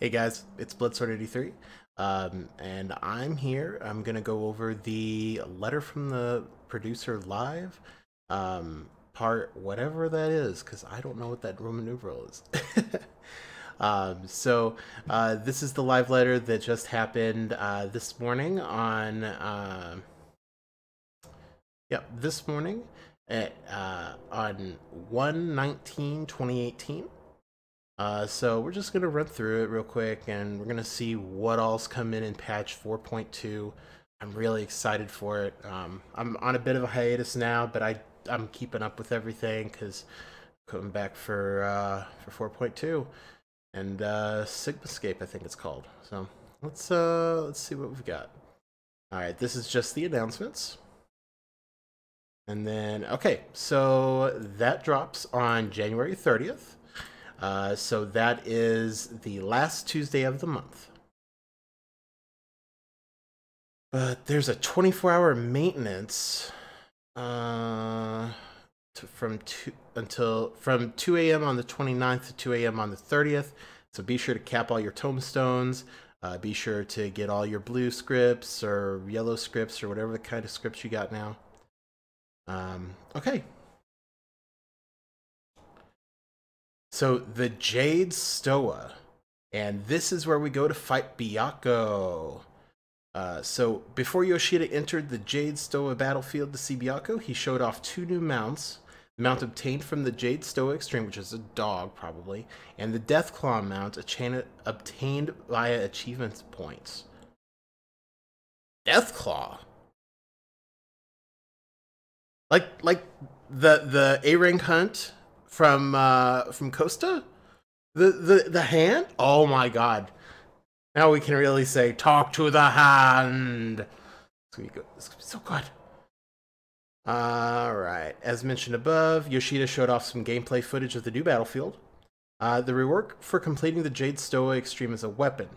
Hey guys, it's Bloodsword83, and I'm here. I'm gonna go over the letter from the producer live, part whatever that is, because I don't know what that Roman numeral is. This is the live letter that just happened this morning on, this morning at on 1/19/2018. So we're just going to run through it real quick, and we're going to see what all's come in patch 4.2. I'm really excited for it. I'm on a bit of a hiatus now, but I'm keeping up with everything because coming back for 4.2 and Sigmascape, I think it's called. So let's see what we've got. All right, this is just the announcements. And then, okay, so that drops on January 30th. So that is the last Tuesday of the month. But there's a 24-hour maintenance from 2 a.m. on the 29th to 2 a.m. on the 30th. So be sure to cap all your tombstones. Be sure to get all your blue scripts or yellow scripts or whatever the kind of scripts you got now. Okay. So the Jade Stoa, and this is where we go to fight Byakko. So before Yoshida entered the Jade Stoa battlefield to see Byakko, he showed off two new mounts. The mount obtained from the Jade Stoa Extreme, which is a dog probably, and the Deathclaw mount obtained via achievement points. Deathclaw? Like the A-rank hunt from Costa? The hand? Oh my god. Now we can really say, talk to the hand. It's gonna be good. It's gonna be so good. Alright. As mentioned above, Yoshida showed off some gameplay footage of the new battlefield. The reward for completing the Jade Stoa Extreme is a weapon.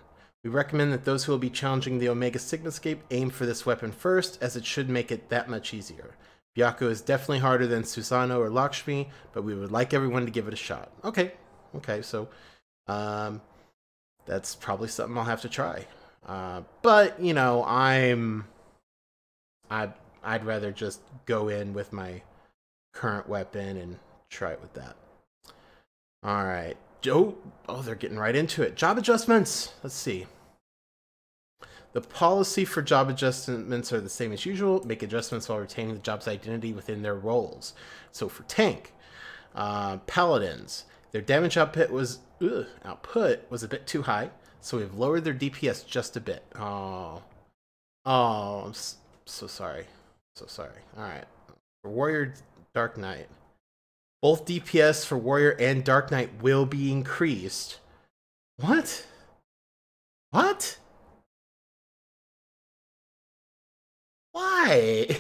We recommend that those who will be challenging the Omega Sigmascape aim for this weapon first, as it should make it that much easier. Byakko is definitely harder than Susanoo or Lakshmi, but we would like everyone to give it a shot. Okay, so that's probably something I'll have to try. But you know, I'd rather just go in with my current weapon and try it with that. All right. Oh, they're getting right into it. Job adjustments. Let's see. The policy for job adjustments are the same as usual. Make adjustments while retaining the job's identity within their roles. So for tank, paladins, their damage output was a bit too high, so we've lowered their DPS just a bit. Oh, I'm so sorry. So sorry. All right. For Warrior Dark Knight, both DPS for Warrior and Dark Knight will be increased. What? What? Why?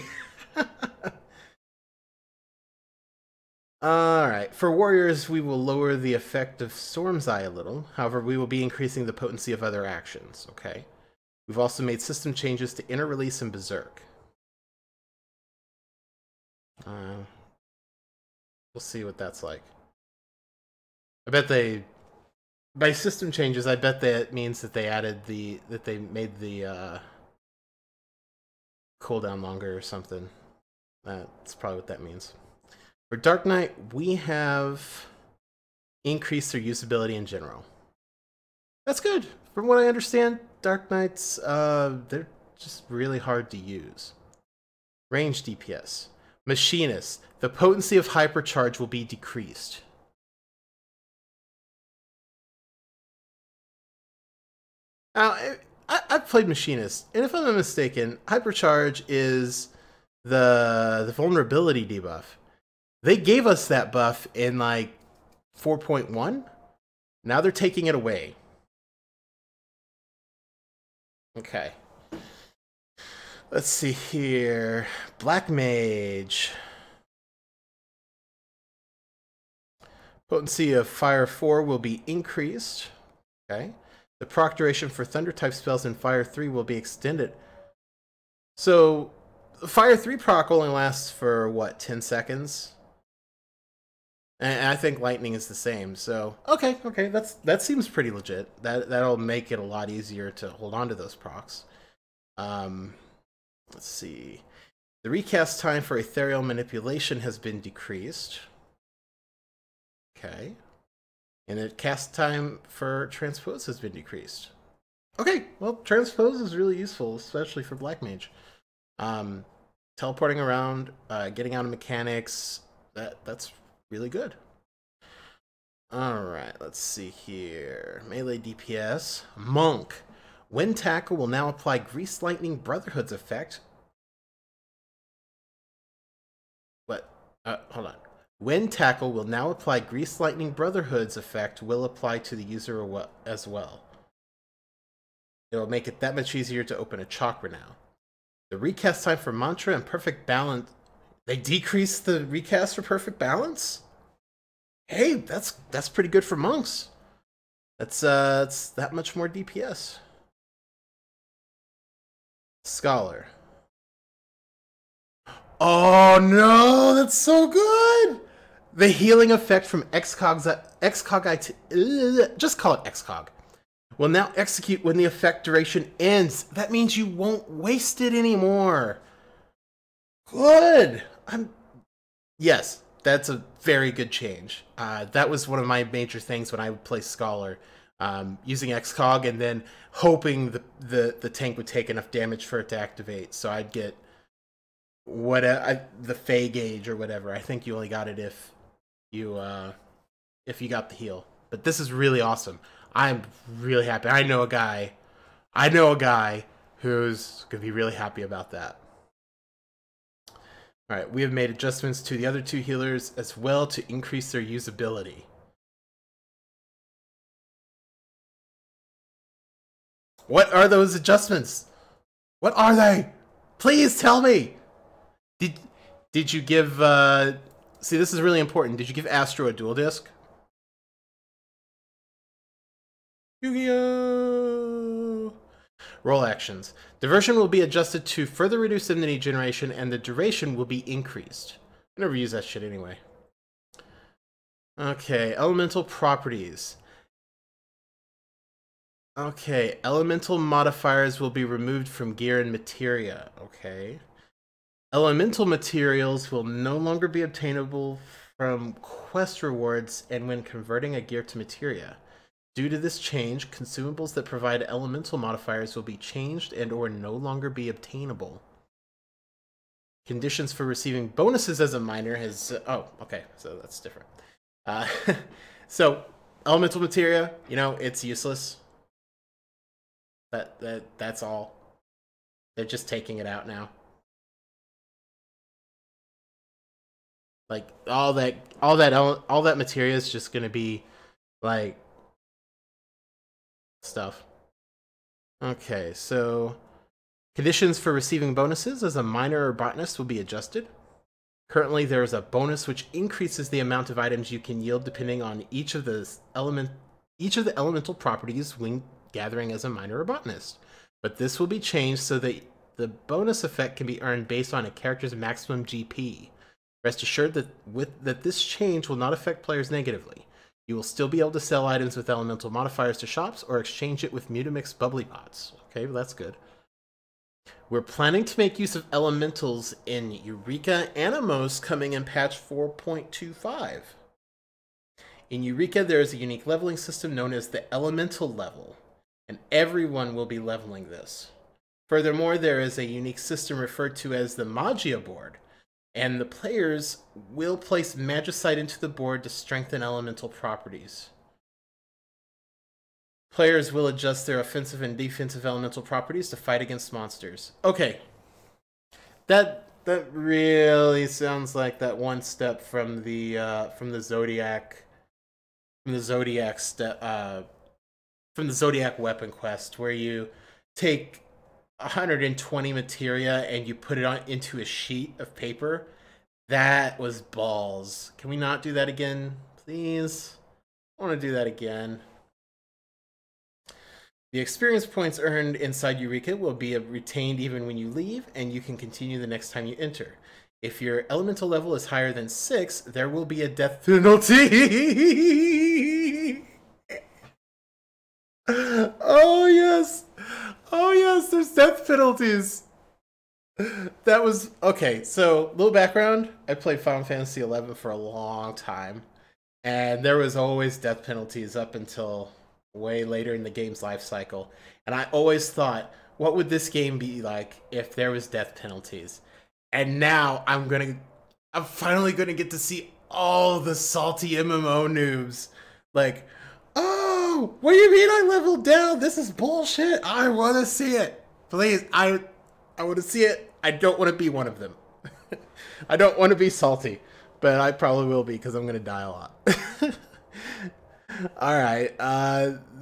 Alright, for Warriors, we will lower the effect of Storm's Eye a little. However, we will be increasing the potency of other actions, okay? We've also made system changes to Inner Release and Berserk. We'll see what that's like. I bet by system changes, I bet that means that they made the, cooldown longer or something. That's probably what that means. For Dark Knight, we have increased their usability in general. That's good. From what I understand, Dark Knights, they're just really hard to use. Range DPS. Machinist. The potency of Hypercharge will be decreased. Now, I've played Machinist, and if I'm not mistaken, Hypercharge is the vulnerability debuff. They gave us that buff in like 4.1. Now they're taking it away. Okay. Let's see here. Black Mage. Potency of Fire 4 will be increased. Okay. The proc duration for Thunder-type spells in Fire 3 will be extended. So, Fire 3 proc only lasts for, what, 10 seconds? And I think lightning is the same. So okay, that seems pretty legit. That'll make it a lot easier to hold on to those procs. Let's see. The recast time for ethereal manipulation has been decreased. Okay. And the cast time for transpose has been decreased. Okay, well, transpose is really useful, especially for Black Mage. Teleporting around, getting out of mechanics, that's really good. Alright, let's see here. Melee DPS. Monk. Wind Tackle will now apply Grease Lightning Brotherhood's effect. What? Hold on. Wind Tackle will now apply Grease Lightning Brotherhood's effect will apply to the user as well. It will make it that much easier to open a chakra now. The recast time for Mantra and Perfect Balance... They decreased the recast for Perfect Balance? Hey, that's pretty good for monks. It's that much more DPS. Scholar. Oh no, that's so good! The healing effect from just call it XCOG, will now execute when the effect duration ends. That means you won't waste it anymore. Good! Yes, that's a very good change. That was one of my major things when I would play Scholar. Using XCOG and then hoping the tank would take enough damage for it to activate. So I'd get the Fey gauge or whatever. I think you only got it if you got the heal. But this is really awesome. I'm really happy. I know a guy who's gonna be really happy about that. Alright, we have made adjustments to the other two healers as well to increase their usability. What are those adjustments? What are they? Please tell me! Did you give see, this is really important. Did you give Astro a dual disc? Yu-Gi-Oh! Roll actions. Diversion will be adjusted to further reduce enemy generation, and the duration will be increased. I never use that shit anyway. Okay, elemental properties. Okay, elemental modifiers will be removed from gear and materia. Okay. Elemental materials will no longer be obtainable from quest rewards and when converting a gear to materia. Due to this change, consumables that provide elemental modifiers will be changed and or no longer be obtainable. Conditions for receiving bonuses as a miner has... oh, okay, so that's different. So, elemental materia, you know, it's useless. That's all. They're just taking it out now. Like all that materia is just gonna be like stuff. Okay, so conditions for receiving bonuses as a miner or botanist will be adjusted. Currently, there is a bonus which increases the amount of items you can yield depending on each of the elemental properties when gathering as a miner or botanist. But this will be changed so that the bonus effect can be earned based on a character's maximum GP. Rest assured that this change will not affect players negatively. You will still be able to sell items with elemental modifiers to shops or exchange it with Mutamix bubbly bots. Okay, well, that's good. We're planning to make use of elementals in Eureka Animos coming in patch 4.25. In Eureka, there is a unique leveling system known as the Elemental level, and everyone will be leveling this. Furthermore, there is a unique system referred to as the Magia board, and the players will place Magicite into the board to strengthen elemental properties. Players will adjust their offensive and defensive elemental properties to fight against monsters. Okay. That really sounds like that one step from the Zodiac weapon quest, where you take 120 materia and you put it into a sheet of paper. That was balls. Can we not do that again, please? I want to do that again. The experience points earned inside Eureka will be retained even when you leave, and you can continue the next time you enter. If your elemental level is higher than 6, there will be a death penalty. Oh yes. Oh yes, there's death penalties. That was okay. So, little background, I played Final Fantasy 11 for a long time, and there was always death penalties up until way later in the game's life cycle. And I always thought, what would this game be like if there was death penalties? And now I'm finally gonna get to see all the salty MMO noobs. Like, oh, what do you mean I leveled down? This is bullshit. I want to see it. Please, I want to see it. I don't want to be one of them. I don't want to be salty, but I probably will be because I'm gonna die a lot. All right.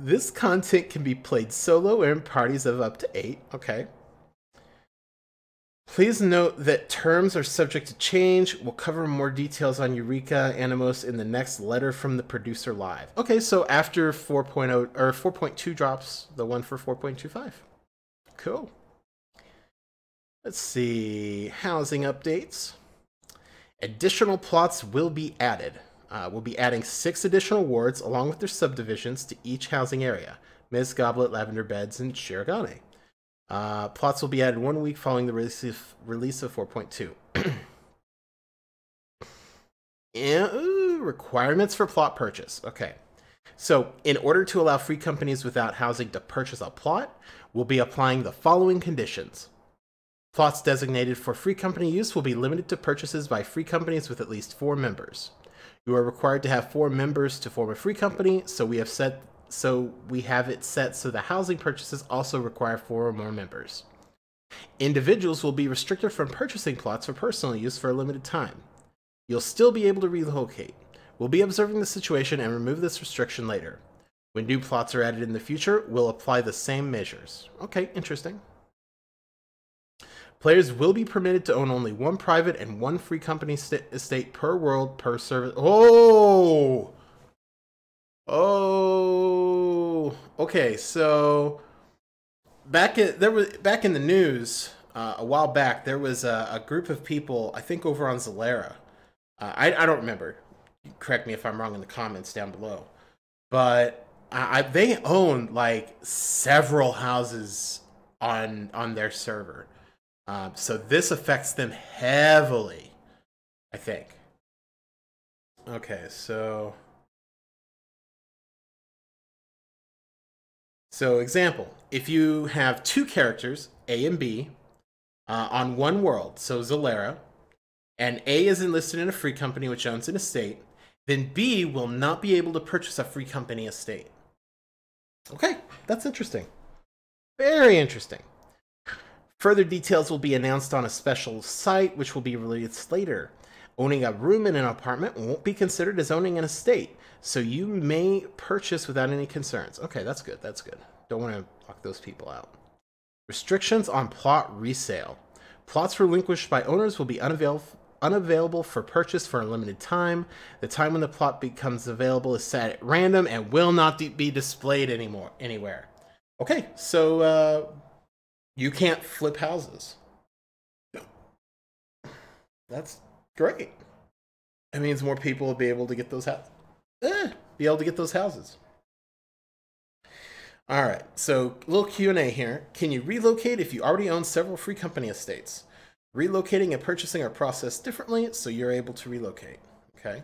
This content can be played solo or in parties of up to 8. Okay. Please note that terms are subject to change. We'll cover more details on Eureka Animos in the next letter from the producer live. Okay, so after 4.0 or 4.2 drops, the one for 4.25. Cool. Let's see. Housing updates. Additional plots will be added. We'll be adding 6 additional wards along with their subdivisions to each housing area. Mist, Goblet, Lavender Beds, and Shirogane. Plots will be added 1 week following the release of 4.2. Requirements for plot purchase. Okay. So, in order to allow free companies without housing to purchase a plot, we'll be applying the following conditions. Plots designated for free company use will be limited to purchases by free companies with at least 4 members. You are required to have 4 members to form a free company, so we have it set so the housing purchases also require 4 or more members. Individuals will be restricted from purchasing plots for personal use for a limited time. You'll still be able to relocate. We'll be observing the situation and remove this restriction later. When new plots are added in the future, we'll apply the same measures. Okay, interesting. Players will be permitted to own only 1 private and 1 free company estate per world per service. Oh! Oh, okay. So back in the news a while back, there was a group of people, I think over on Zalera. I don't remember. Correct me if I'm wrong in the comments down below. But they own like several houses on their server. So this affects them heavily, I think. Okay, so example, if you have 2 characters, A and B, on 1 world, so Zalera, and A is enlisted in a free company which owns an estate, then B will not be able to purchase a free company estate. Okay, that's interesting. Very interesting. Further details will be announced on a special site, which will be released later. Owning a room in an apartment won't be considered as owning an estate, so you may purchase without any concerns. Okay, that's good, that's good. Don't want to lock those people out. Restrictions on plot resale. Plots relinquished by owners will be unavailable for purchase for a limited time. The time when the plot becomes available is set at random and will not be displayed anywhere. Okay, so you can't flip houses. That's great. That means more people will be able to get those houses. All right, so a little Q&A here. Can you relocate if you already own several free company estates? Relocating and purchasing are processed differently, so you're able to relocate. Okay.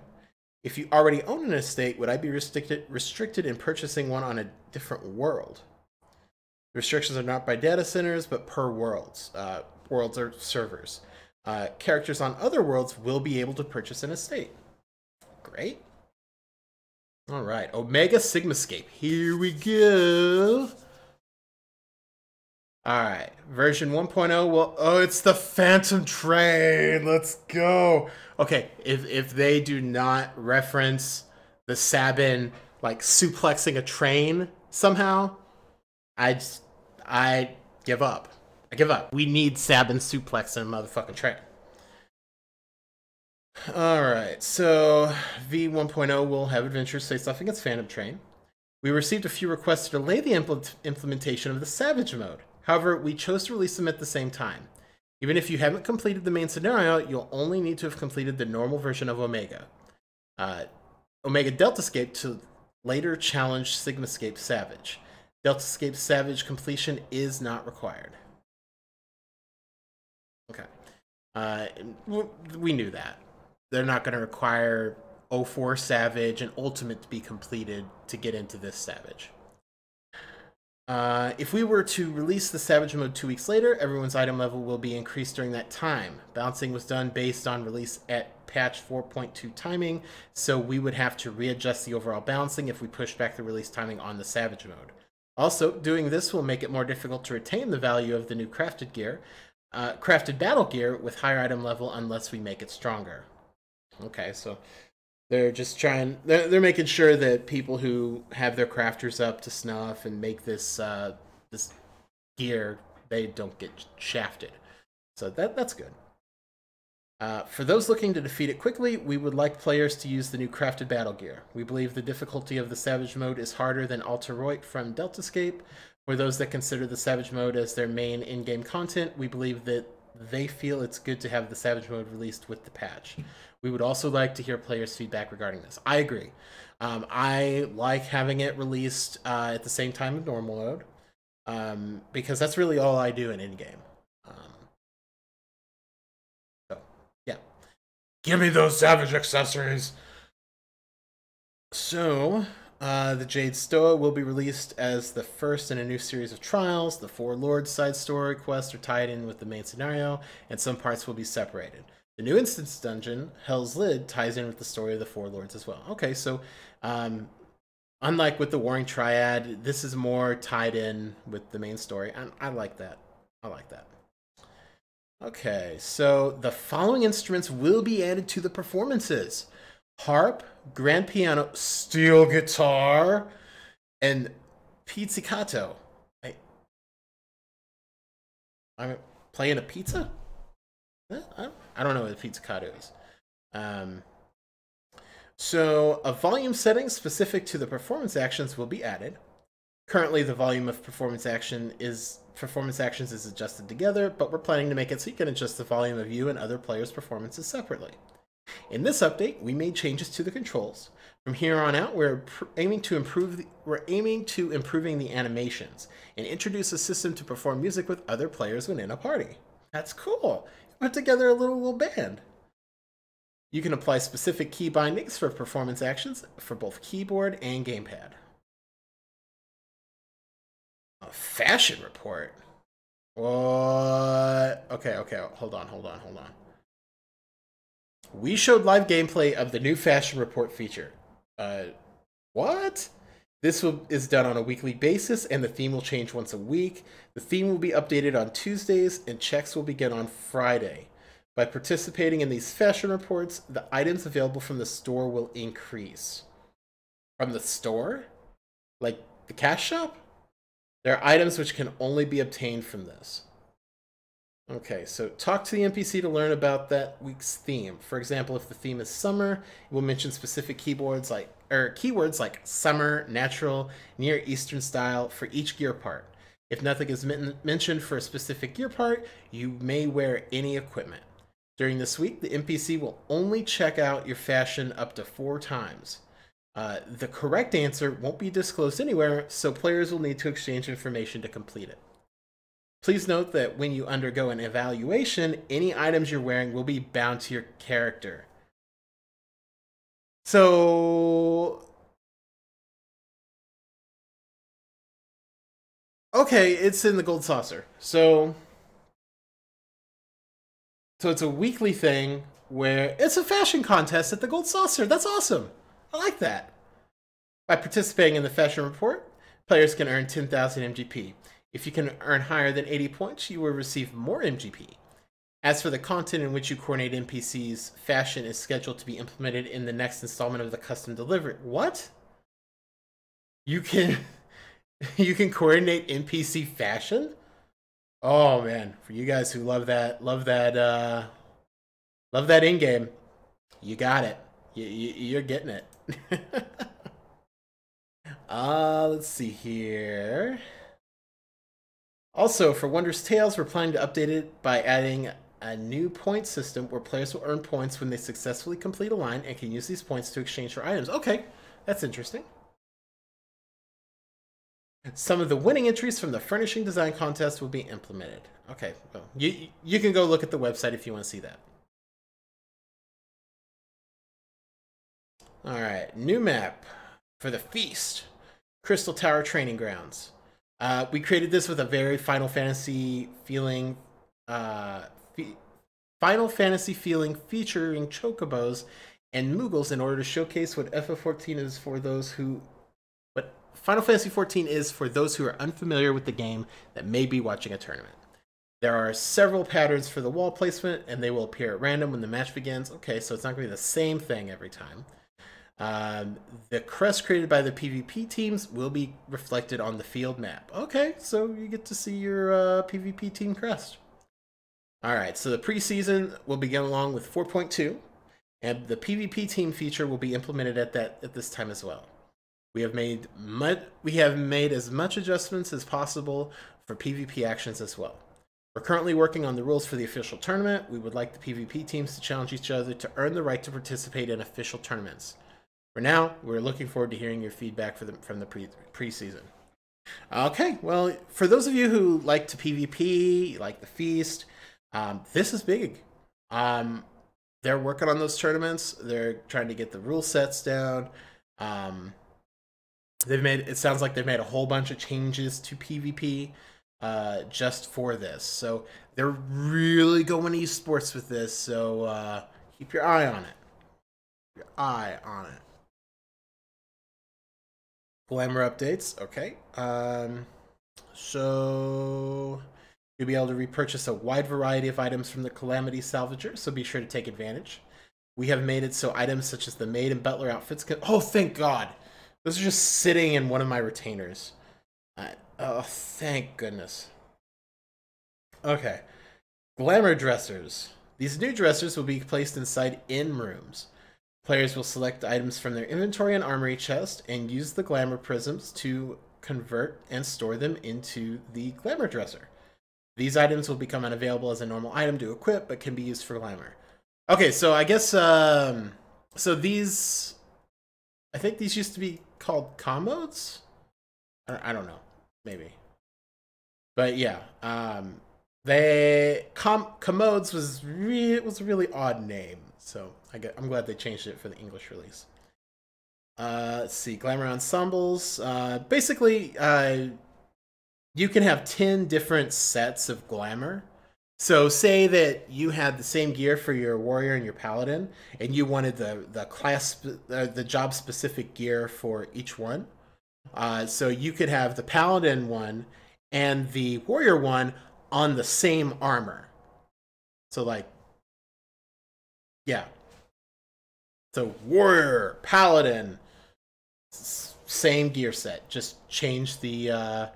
If you already own an estate, would I be restricted in purchasing one on a different world? Restrictions are not by data centers, but per worlds. Worlds are servers. Characters on other worlds will be able to purchase an estate. Great. All right, Omega Sigmascape. Here we go. All right, version 1.0. Well, oh, it's the Phantom Train. Let's go. Okay, if they do not reference the Sabin like suplexing a train somehow, I give up. I give up. We need Sabin suplexing a motherfucking train. Alright, so V1.0 will have adventures face off against Phantom Train. We received a few requests to delay the implementation of the Savage mode. However, we chose to release them at the same time. Even if you haven't completed the main scenario, you'll only need to have completed the normal version of Omega. Omega Deltascape to later challenge Sigmascape Savage. Deltascape Savage completion is not required. Okay. We knew that. They're not going to require 04 Savage and Ultimate to be completed to get into this Savage. If we were to release the Savage mode 2 weeks later, everyone's item level will be increased during that time. Balancing was done based on release at patch 4.2 timing, so we would have to readjust the overall balancing if we pushed back the release timing on the Savage mode. Also, doing this will make it more difficult to retain the value of the new crafted gear, crafted battle gear with higher item level unless we make it stronger. Okay, so they're just trying. They're making sure that people who have their crafters up to snuff and make this this gear, they don't get shafted. So that's good. For those looking to defeat it quickly, we would like players to use the new crafted battle gear. We believe the difficulty of the Savage mode is harder than Alteroid from Deltascape. For those that consider the Savage mode as their main in-game content, we believe that they feel it's good to have the Savage mode released with the patch. We would also like to hear players' feedback regarding this. I agree. I like having it released at the same time as normal mode, because that's really all I do in in-game. So, yeah. Give me those Savage accessories! So, the Jade Stoa will be released as the first in a new series of trials. The Four Lords side story quests are tied in with the main scenario, and some parts will be separated. The new instance dungeon, Hell's Lid, ties in with the story of the Four Lords as well. Okay, so unlike with the Warring Triad, this is more tied in with the main story. I like that. I like that. Okay, so the following instruments will be added to the performances: harp, grand piano, steel guitar, and pizzicato. I'm playing a pizza? I don't know what a pizzicato is. So a volume setting specific to the performance actions will be added. Currently, the volume of performance actions is adjusted together, but we're planning to make it so you can adjust the volume of you and other players' performances separately. In this update, we made changes to the controls. From here on out, we're aiming to improving the animations and introduce a system to perform music with other players when in a party. That's cool. Put together a little band. You can apply specific key bindings for performance actions for both keyboard and gamepad. A fashion report? What? Okay, hold on. We showed live gameplay of the new fashion report feature. What? This is done on a weekly basis, and the theme will change once a week. The theme will be updated on Tuesdays, and checks will begin on Friday. By participating in these fashion reports, the items available from the store will increase. From the store? Like the cash shop? There are items which can only be obtained from this. Okay, so talk to the NPC to learn about that week's theme. For example, if the theme is summer, it will mention specific keywords like summer, natural, Near Eastern style for each gear part. If nothing is mentioned for a specific gear part, you may wear any equipment. During this week, the NPC will only check out your fashion up to 4 times. The correct answer won't be disclosed anywhere, so players will need to exchange information to complete it. Please note that when you undergo an evaluation, any items you're wearing will be bound to your character. So, okay, it's in the gold saucer. So it's a weekly thing where it's a fashion contest at the gold saucer. That's awesome. I like that. By participating in the fashion report, players can earn 10,000 MGP. If you can earn higher than 80 points, you will receive more MGP. As for the content in which you coordinate NPCs, fashion is scheduled to be implemented in the next installment of the custom delivery. What? You can coordinate NPC fashion? Oh man, for you guys who love that in-game, you got it. You're getting it. Let's see here. Also, for Wondrous Tales, we're planning to update it by adding a new point system where players will earn points when they successfully complete a line and can use these points to exchange for items. Okay, that's interesting. Some of the winning entries from the furnishing design contest will be implemented. Okay, well, you can go look at the website if you want to see that. All right, new map for the Feast, Crystal Tower Training Grounds. We created this with a very Final Fantasy feeling, Final Fantasy feeling, featuring chocobos and Moogles in order to showcase what FF14 is for those who, what Final Fantasy 14 is for those who are unfamiliar with the game that may be watching a tournament. There are several patterns for the wall placement, and they will appear at random when the match begins. Okay, so it's not going to be the same thing every time. The crest created by the PvP teams will be reflected on the field map. Okay, so you get to see your PvP team crest. Alright, so the preseason will begin along with 4.2, and the PvP team feature will be implemented at this time as well. We have made as much adjustments as possible for PvP actions as well. We're currently working on the rules for the official tournament. We would like the PvP teams to challenge each other to earn the right to participate in official tournaments. For now, we're looking forward to hearing your feedback from the preseason. Okay, well, for those of you who like to PvP, like the Feast, this is big. They're working on those tournaments. They're trying to get the rule sets down. It sounds like they've made a whole bunch of changes to PvP just for this. So they're really going esports with this. So keep your eye on it. Keep your eye on it. Glamour updates. Okay. So you'll be able to repurchase a wide variety of items from the Calamity Salvager, so be sure to take advantage. We have made it so items such as the maid and butler outfits can... Oh, thank God! Those are just sitting in one of my retainers. Oh, thank goodness. Okay. Glamour dressers. These new dressers will be placed inside inn rooms. Players will select items from their inventory and armory chest and use the glamour prisms to convert and store them into the glamour dresser. These items will become unavailable as a normal item to equip, but can be used for glamour. Okay, so I guess, so these, I think these used to be called commodes? I don't know, maybe. But yeah, commodes was a really odd name, so I'm glad they changed it for the English release. Let's see, glamour ensembles. Basically, you can have 10 different sets of glamour. So say that you had the same gear for your warrior and your paladin, and you wanted the job specific gear for each one. So you could have the paladin one and the warrior one on the same armor. So like, yeah. So warrior, paladin, same gear set. Just change the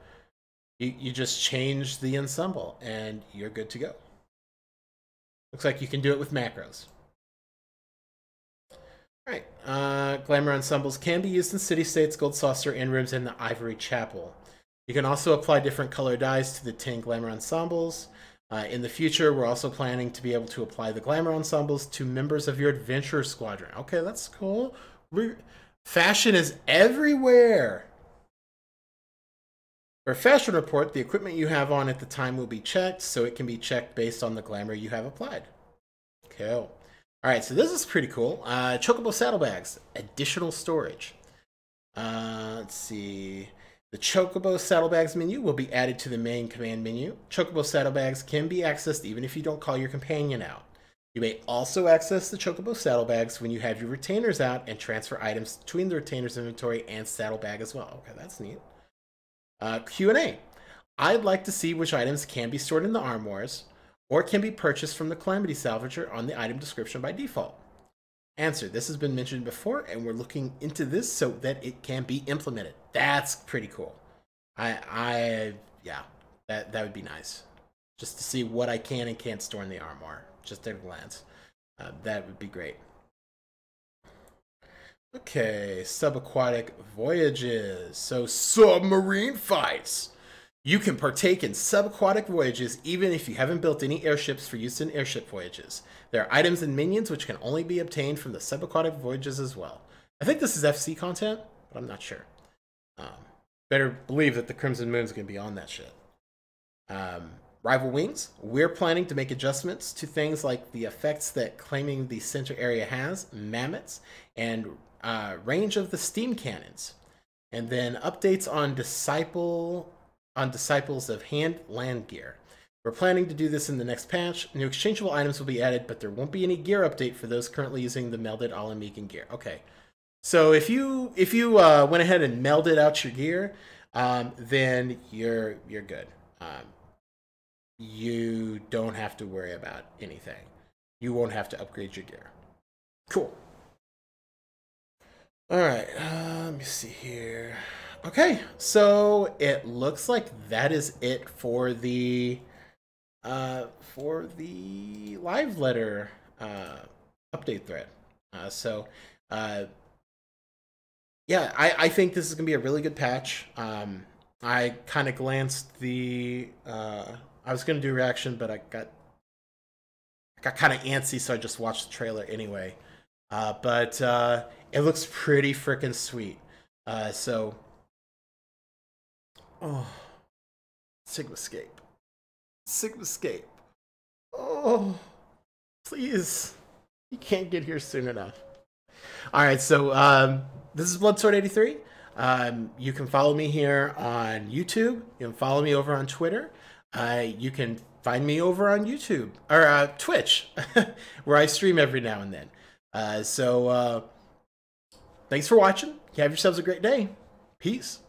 you just change the ensemble and you're good to go. Looks like you can do it with macros. Alright, glamour ensembles can be used in city-states, gold saucer, inn rooms, and the ivory chapel. You can also apply different color dyes to the 10 glamour ensembles. In the future, we're also planning to be able to apply the glamour ensembles to members of your adventurer squadron. Okay, that's cool. Fashion is everywhere. For a fashion report, the equipment you have on at the time will be checked, so it can be checked based on the glamour you have applied. Cool. Alright, so this is pretty cool. Chocobo saddlebags, additional storage. Let's see. The Chocobo Saddlebags menu will be added to the main command menu. Chocobo Saddlebags can be accessed even if you don't call your companion out. You may also access the Chocobo Saddlebags when you have your retainers out and transfer items between the retainer's inventory and saddlebag as well. Okay, that's neat. Q&A. I'd like to see which items can be stored in the armoires or can be purchased from the Calamity Salvager on the item description by default. Answer. This has been mentioned before, and we're looking into this so that it can be implemented. That's pretty cool. Yeah, that would be nice. Just to see what I can and can't store in the armoire, just at a glance. That would be great. Okay, subaquatic voyages. So submarine fights. You can partake in subaquatic voyages even if you haven't built any airships for use in airship voyages. There are items and minions which can only be obtained from the subaquatic voyages as well. I think this is FC content, but I'm not sure. Better believe that the Crimson Moon's going to be on that shit. Rival Wings. We're planning to make adjustments to things like the effects that claiming the center area has, mammoths, and range of the steam cannons. And then updates on Disciples of hand land gear. We're planning to do this in the next patch. New exchangeable items will be added, but there won't be any gear update for those currently using the melded Alamegan gear. Okay, so if you went ahead and melded out your gear, then you're good. You don't have to worry about anything. You won't have to upgrade your gear. Cool. All right, let me see here. Okay, so it looks like that is it for the live letter update thread. Yeah, I think this is gonna be a really good patch. I kind of glanced the. I was gonna do a reaction, but I got kind of antsy, so I just watched the trailer anyway. But it looks pretty freaking sweet. Oh, Sigmascape. Sigmascape. Oh, please. You can't get here soon enough. All right, so this is Bloodsword83. You can follow me here on YouTube. You can follow me over on Twitter. You can find me over on YouTube or Twitch, where I stream every now and then. Thanks for watching. You have yourselves a great day. Peace.